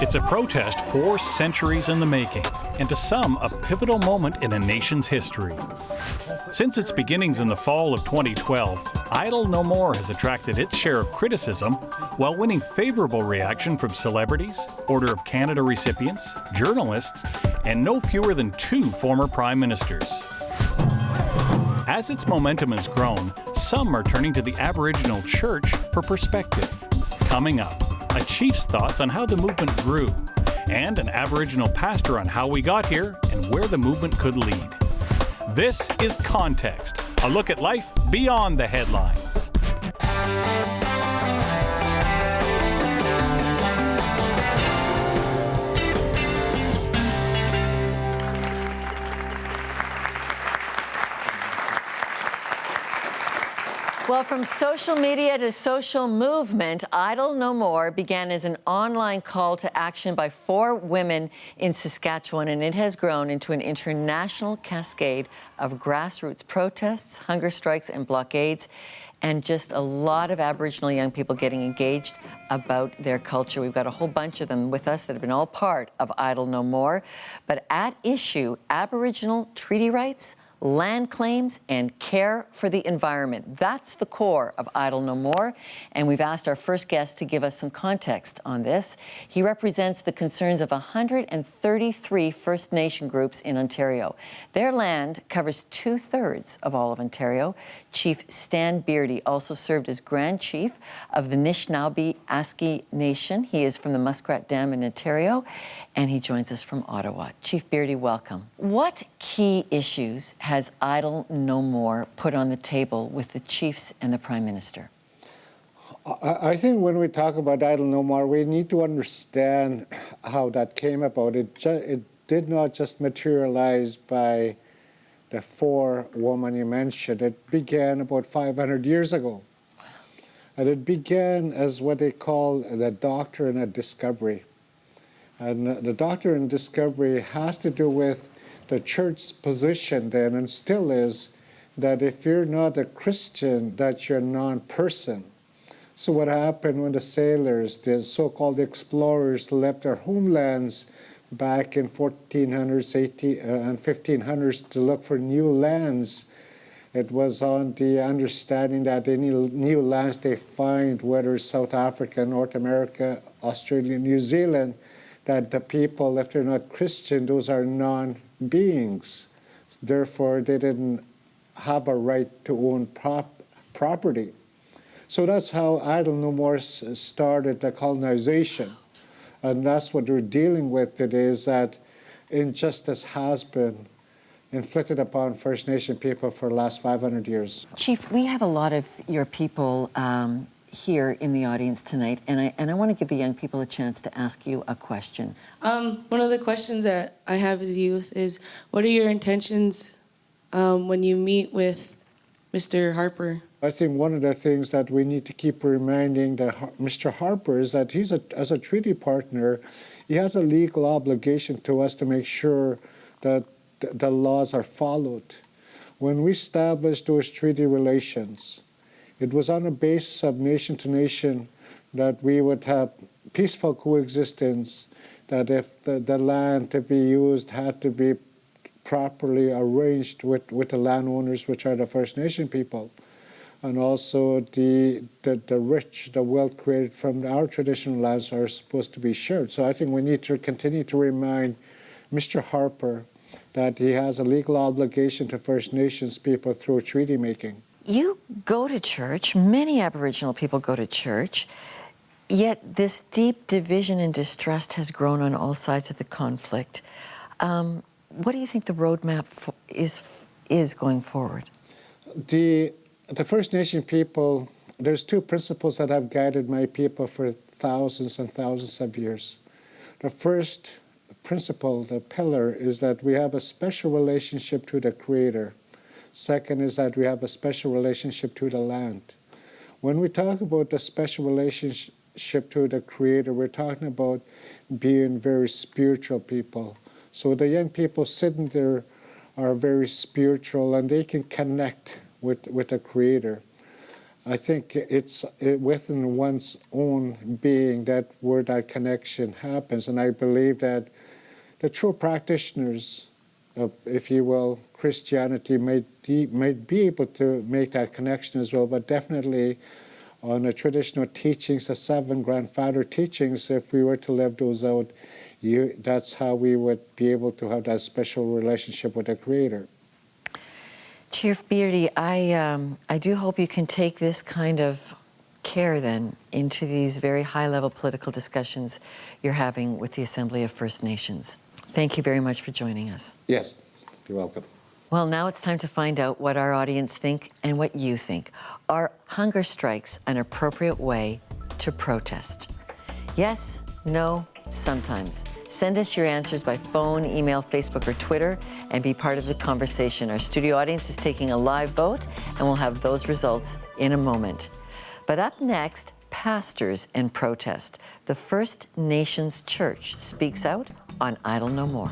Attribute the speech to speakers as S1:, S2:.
S1: It's a protest 4 centuries in the making, and to some, a pivotal moment in a nation's history. Since its beginnings in the fall of 2012, Idle No More has attracted its share of criticism while winning favorable reaction from celebrities, Order of Canada recipients, journalists, and no fewer than 2 former prime ministers. As its momentum has grown, some are turning to the Aboriginal Church for perspective. Coming up, a chief's thoughts on how the movement grew, and an Aboriginal pastor on how we got here and where the movement could lead. This is Context, a look at life beyond the headlines.
S2: Well, from social media to social movement, Idle No More began as an online call to action by 4 women in Saskatchewan, and it has grown into an international cascade of grassroots protests, hunger strikes, and blockades, and just a lot of Aboriginal young people getting engaged about their culture. We've got a whole bunch of them with us that have been all part of Idle No More. But at issue, Aboriginal treaty rights, land claims, and care for the environment. That's the core of Idle No More, and we've asked our first guest to give us some context on this. He represents the concerns of 133 First Nation groups in Ontario. Their land covers 2/3 of all of Ontario. Chief Stan Beardy also served as Grand Chief of the Anishinaabe-Aski Nation. He is from the Muskrat Dam in Ontario, and he joins us from Ottawa. Chief Beardy, welcome. What key issues has Idle No More put on the table with the chiefs and the Prime Minister?
S3: I think when we talk about Idle No More, we need to understand how that came about. It did not just materialize by the 4 women you mentioned. It began about 500 years ago. And it began as what they call the doctrine of discovery. And the doctrine of discovery has to do with the church's position then, and still is, that if you're not a Christian, that you're a non-person. So what happened when the sailors, the so-called explorers, left their homelands back in 1400s and 1500s to look for new lands, it was on the understanding that any new lands they find, whether South Africa, North America, Australia, New Zealand, that the people, if they're not Christian, those are non-beings. Therefore, they didn't have a right to own property. So that's how Idle No More started the colonization. And that's what we're dealing with today, is that injustice has been inflicted upon First Nation people for the last 500 years.
S2: Chief, we have a lot of your people here in the audience tonight, and I want to give the young people a chance to ask you a question.
S4: One of the questions that I have as youth is, what are your intentions when you meet with Mr. Harper?
S3: I think one of the things that we need to keep reminding Mr. Harper is that as a treaty partner, he has a legal obligation to us to make sure that the laws are followed. When we established those treaty relations, it was on the basis of nation to nation that we would have peaceful coexistence, that if the land to be used had to be properly arranged with the landowners, which are the First Nation people, and also the rich, the wealth created from our traditional lands are supposed to be shared. So I think we need to continue to remind Mr. Harper that he has a legal obligation to First Nations people through treaty making.
S2: You go to church, many Aboriginal people go to church, yet this deep division and distrust has grown on all sides of the conflict. What do you think the roadmap is going forward?
S3: The First Nation people, there's 2 principles that have guided my people for thousands and thousands of years. The first principle, the pillar, is that we have a special relationship to the Creator. Second is that we have a special relationship to the land. When we talk about the special relationship to the Creator, we're talking about being very spiritual people. So the young people sitting there are very spiritual, and they can connect with the Creator. I think it's within one's own being where that connection happens. And I believe that the true practitioners of, if you will, Christianity might be able to make that connection as well, but definitely on the traditional teachings, the 7 grandfather teachings, if we were to live those out, that's how we would be able to have that special relationship with the Creator.
S2: Chief Beardy, I do hope you can take this kind of care then into these very high-level political discussions you're having with the Assembly of First Nations. Thank you very much for joining us.
S3: Yes, you're welcome.
S2: Well, now it's time to find out what our audience think and what you think. Are hunger strikes an appropriate way to protest? Yes, no, sometimes. Send us your answers by phone, email, Facebook, or Twitter, and be part of the conversation. Our studio audience is taking a live vote, and we'll have those results in a moment. But up next, pastors and protest. The First Nations Church speaks out on Idle No More.